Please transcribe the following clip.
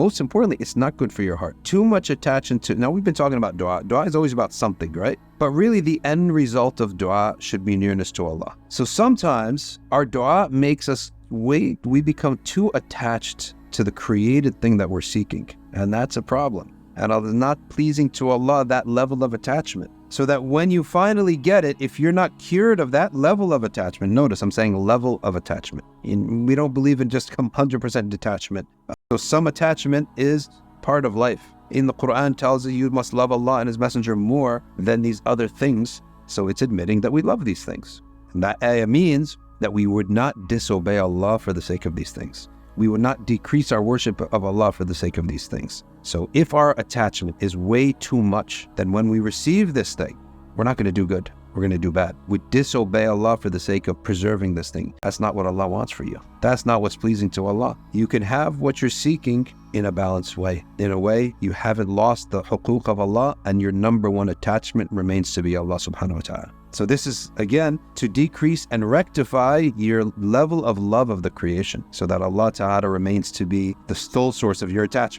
Most importantly, it's not good for your heart. Too much attachment to, now we've been talking about dua. Dua is always about something, right? But really the end result of dua should be nearness to Allah. So sometimes our dua makes us we become too attached to the created thing that we're seeking. And that's a problem. And it's not pleasing to Allah, that level of attachment. So that when you finally get it, if you're not cured of that level of attachment, notice I'm saying level of attachment. We don't believe in just 100% detachment. So some attachment is part of life. In the Quran tells you must love Allah and His Messenger more than these other things. So it's admitting that we love these things. And that ayah means that we would not disobey Allah for the sake of these things. We would not decrease our worship of Allah for the sake of these things. So if our attachment is way too much, then when we receive this thing, we're not going to do good. We're going to do bad. We disobey Allah for the sake of preserving this thing. That's not what Allah wants for you. That's not what's pleasing to Allah. You can have what you're seeking in a balanced way. In a way, you haven't lost the huquq of Allah, and your number one attachment remains to be Allah subhanahu wa ta'ala. So this is, again, to decrease and rectify your level of love of the creation so that Allah ta'ala remains to be the sole source of your attachment.